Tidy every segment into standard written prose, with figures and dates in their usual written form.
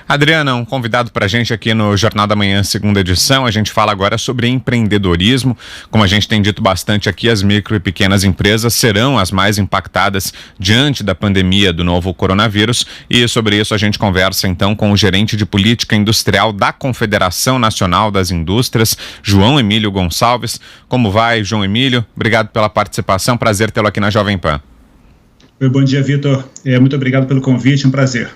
Adriana, um convidado para a gente aqui no Jornal da Manhã, segunda edição. A gente fala agora sobre empreendedorismo. Como a gente tem dito bastante aqui, as micro e pequenas empresas serão as mais impactadas diante da pandemia do novo coronavírus. E sobre isso a gente conversa então com o gerente de política industrial da Confederação Nacional das Indústrias, João Emílio Gonçalves. Como vai, João Emílio? Obrigado pela participação. Prazer tê-lo aqui na Jovem Pan. Bom dia, Vitor. Muito obrigado pelo convite, um prazer.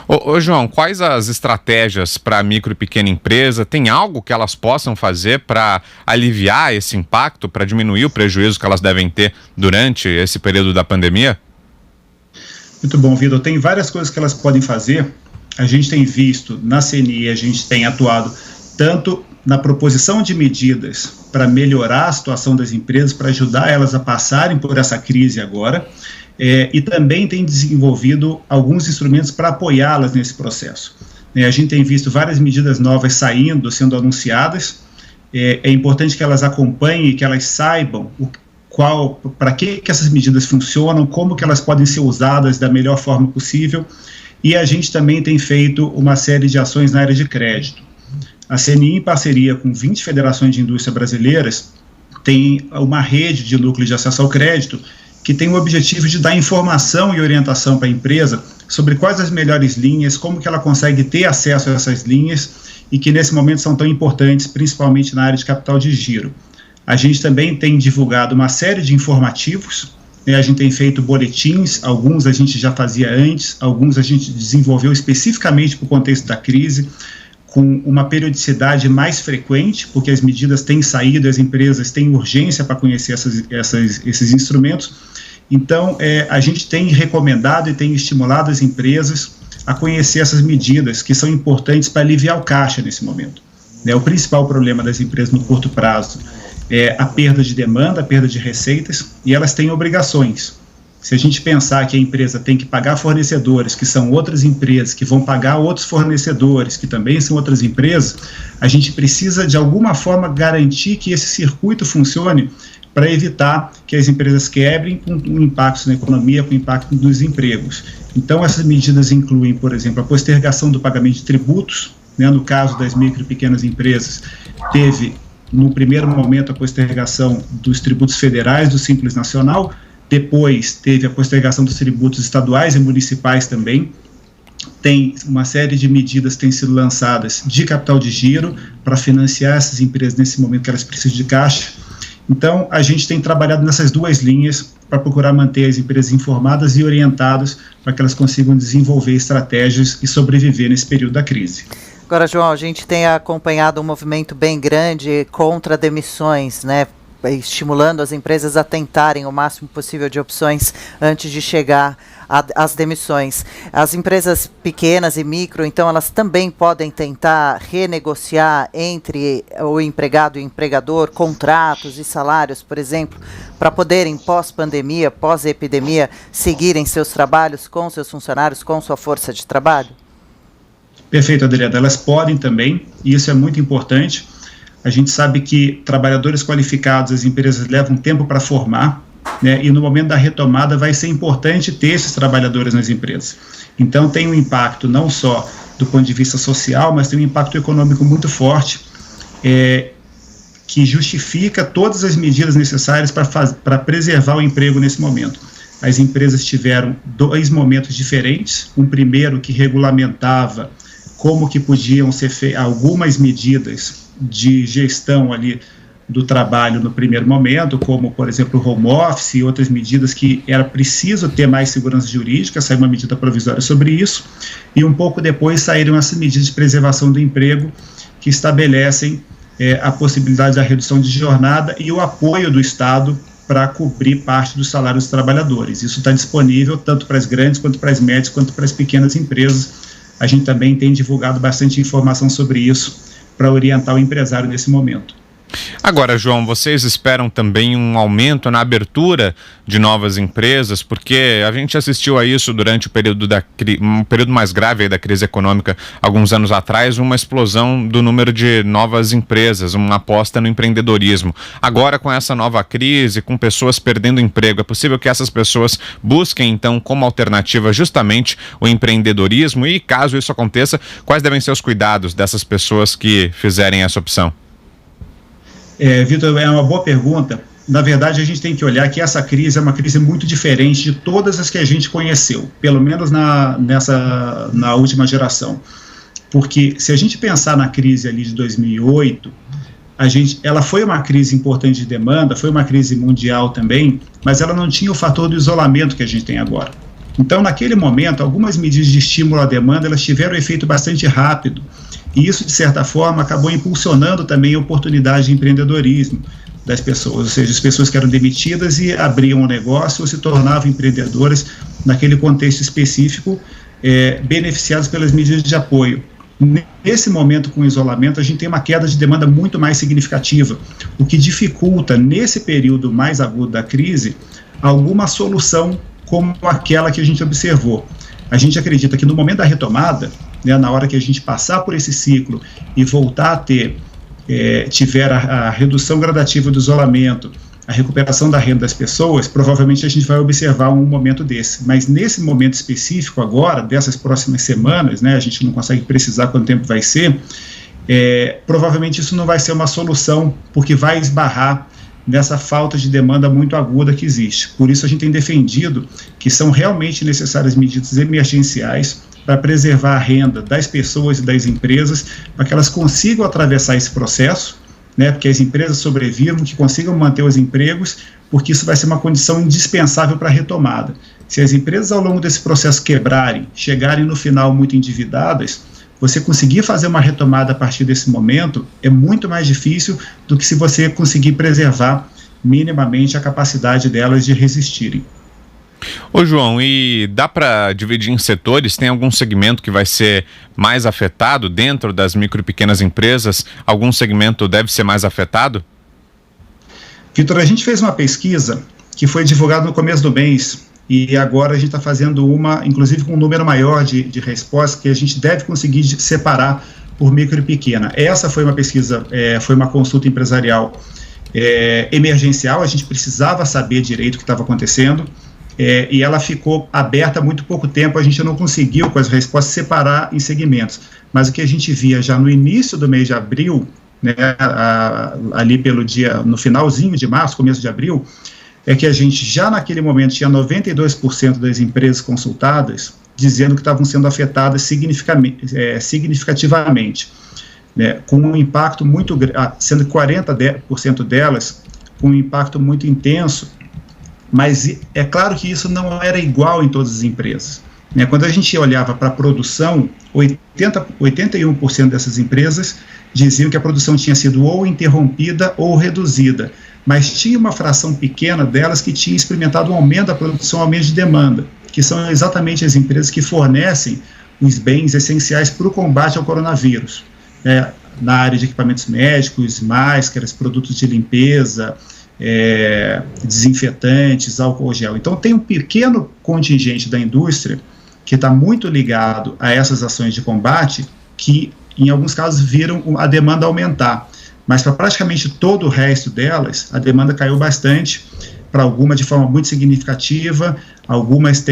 Ô João, quais as estratégias para a micro e pequena empresa? Tem algo que elas possam fazer para aliviar esse impacto, para diminuir o prejuízo que elas devem ter durante esse período da pandemia? Muito bom, Vitor. Tem várias coisas que elas podem fazer. A gente tem visto na CNI, a gente tem atuado tanto na proposição de medidas para melhorar a situação das empresas, para ajudar elas a passarem por essa crise agora, e também tem desenvolvido alguns instrumentos para apoiá-las nesse processo. A gente tem visto várias medidas novas sendo anunciadas. É importante que elas acompanhem, que elas saibam para que essas medidas funcionam, como que elas podem ser usadas da melhor forma possível, e a gente também tem feito uma série de ações na área de crédito. A CNI, em parceria com 20 federações de indústria brasileiras, tem uma rede de núcleos de acesso ao crédito que tem o objetivo de dar informação e orientação para a empresa sobre quais as melhores linhas, como que ela consegue ter acesso a essas linhas e que nesse momento são tão importantes, principalmente na área de capital de giro. A gente também tem divulgado uma série de informativos, a gente tem feito boletins, alguns a gente já fazia antes, alguns a gente desenvolveu especificamente para o contexto da crise, com uma periodicidade mais frequente, porque as medidas têm saído, as empresas têm urgência para conhecer esses instrumentos. Então, a gente tem recomendado e tem estimulado as empresas a conhecer essas medidas que são importantes para aliviar o caixa nesse momento. O principal problema das empresas no curto prazo é a perda de demanda, a perda de receitas, e elas têm obrigações. Se a gente pensar que a empresa tem que pagar fornecedores, que são outras empresas, que vão pagar outros fornecedores, que também são outras empresas, a gente precisa, de alguma forma, garantir que esse circuito funcione para evitar que as empresas quebrem com impactos na economia, com impacto nos empregos. Então, essas medidas incluem, por exemplo, a postergação do pagamento de tributos, no caso das micro e pequenas empresas, teve, no primeiro momento, a postergação dos tributos federais do Simples Nacional. Depois teve a postergação dos tributos estaduais e municipais também. Tem uma série de medidas que têm sido lançadas de capital de giro para financiar essas empresas nesse momento que elas precisam de caixa. Então, a gente tem trabalhado nessas duas linhas para procurar manter as empresas informadas e orientadas para que elas consigam desenvolver estratégias e sobreviver nesse período da crise. Agora, João, a gente tem acompanhado um movimento bem grande contra demissões, estimulando as empresas a tentarem o máximo possível de opções antes de chegar às demissões. As empresas pequenas e micro, então, elas também podem tentar renegociar entre o empregado e o empregador contratos e salários, por exemplo, para poderem, pós-pandemia, pós-epidemia, seguirem seus trabalhos com seus funcionários, com sua força de trabalho? Perfeito, Adriana. Elas podem também, e isso é muito importante. A gente sabe que trabalhadores qualificados, as empresas levam tempo para formar, e no momento da retomada vai ser importante ter esses trabalhadores nas empresas. Então tem um impacto não só do ponto de vista social, mas tem um impacto econômico muito forte, que justifica todas as medidas necessárias para preservar o emprego nesse momento. As empresas tiveram dois momentos diferentes, um primeiro que regulamentava como que podiam ser feitas algumas medidas de gestão ali do trabalho no primeiro momento, como, por exemplo, o home office e outras medidas que era preciso ter mais segurança jurídica, saiu uma medida provisória sobre isso, e um pouco depois saíram essas medidas de preservação do emprego que estabelecem a possibilidade da redução de jornada e o apoio do Estado para cobrir parte dos salários dos trabalhadores. Isso está disponível tanto para as grandes, quanto para as médias, quanto para as pequenas empresas. A gente também tem divulgado bastante informação sobre isso para orientar o empresário nesse momento. Agora, João, vocês esperam também um aumento na abertura de novas empresas, porque a gente assistiu a isso durante o período um período mais grave aí da crise econômica, alguns anos atrás, uma explosão do número de novas empresas, uma aposta no empreendedorismo. Agora, com essa nova crise, com pessoas perdendo emprego, é possível que essas pessoas busquem, então, como alternativa justamente o empreendedorismo e, caso isso aconteça, quais devem ser os cuidados dessas pessoas que fizerem essa opção? Vitor, é uma boa pergunta. Na verdade, a gente tem que olhar que essa crise é uma crise muito diferente de todas as que a gente conheceu, pelo menos na última geração. Porque se a gente pensar na crise ali de 2008, ela foi uma crise importante de demanda, foi uma crise mundial também, mas ela não tinha o fator do isolamento que a gente tem agora. Então, naquele momento, algumas medidas de estímulo à demanda, elas tiveram um efeito bastante rápido. E isso, de certa forma, acabou impulsionando também a oportunidade de empreendedorismo das pessoas, ou seja, as pessoas que eram demitidas e abriam um negócio ou se tornavam empreendedoras naquele contexto específico, beneficiadas pelas medidas de apoio. Nesse momento, com o isolamento, a gente tem uma queda de demanda muito mais significativa, o que dificulta, nesse período mais agudo da crise, alguma solução como aquela que a gente observou. A gente acredita que no momento da retomada, na hora que a gente passar por esse ciclo e voltar a tiver a redução gradativa do isolamento, a recuperação da renda das pessoas, provavelmente a gente vai observar um momento desse. Mas nesse momento específico agora, dessas próximas semanas, a gente não consegue precisar quanto tempo vai ser, provavelmente isso não vai ser uma solução, porque vai esbarrar nessa falta de demanda muito aguda que existe. Por isso a gente tem defendido que são realmente necessárias medidas emergenciais para preservar a renda das pessoas e das empresas, para que elas consigam atravessar esse processo, porque as empresas sobrevivam, que consigam manter os empregos, porque isso vai ser uma condição indispensável para a retomada. Se as empresas ao longo desse processo quebrarem, chegarem no final muito endividadas, você conseguir fazer uma retomada a partir desse momento é muito mais difícil do que se você conseguir preservar minimamente a capacidade delas de resistirem. Ô João, e dá para dividir em setores? Tem algum segmento que vai ser mais afetado dentro das micro e pequenas empresas? Algum segmento deve ser mais afetado? Vitor, a gente fez uma pesquisa que foi divulgada no começo do mês e agora a gente está fazendo uma, inclusive com um número maior de respostas que a gente deve conseguir separar por micro e pequena. Essa foi uma pesquisa, foi uma consulta empresarial emergencial, a gente precisava saber direito o que estava acontecendo. E ela ficou aberta há muito pouco tempo, a gente não conseguiu, com as respostas, separar em segmentos. Mas o que a gente via já no início do mês de abril, ali no finalzinho de março, começo de abril, é que a gente já naquele momento tinha 92% das empresas consultadas dizendo que estavam sendo afetadas significativamente, com um impacto muito grande, sendo 40% delas com um impacto muito intenso. Mas é claro que isso não era igual em todas as empresas. Quando a gente olhava para a produção, 81% dessas empresas diziam que a produção tinha sido ou interrompida ou reduzida, mas tinha uma fração pequena delas que tinha experimentado um aumento da produção, aumento de demanda, que são exatamente as empresas que fornecem os bens essenciais para o combate ao coronavírus, na área de equipamentos médicos, máscaras, produtos de limpeza, desinfetantes, álcool gel. Então tem um pequeno contingente da indústria que está muito ligado a essas ações de combate que em alguns casos viram a demanda aumentar, mas para praticamente todo o resto delas a demanda caiu bastante, para algumas de forma muito significativa, algumas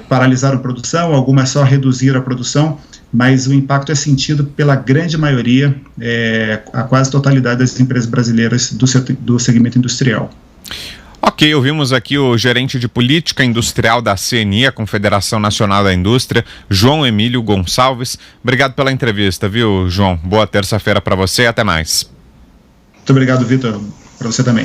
paralisaram a produção, algumas só reduziram a produção, mas o impacto é sentido pela grande maioria, a quase totalidade das empresas brasileiras do segmento industrial. Ok, ouvimos aqui o gerente de política industrial da CNI, a Confederação Nacional da Indústria, João Emílio Gonçalves. Obrigado pela entrevista, viu, João? Boa terça-feira para você e até mais. Muito obrigado, Vitor, para você também.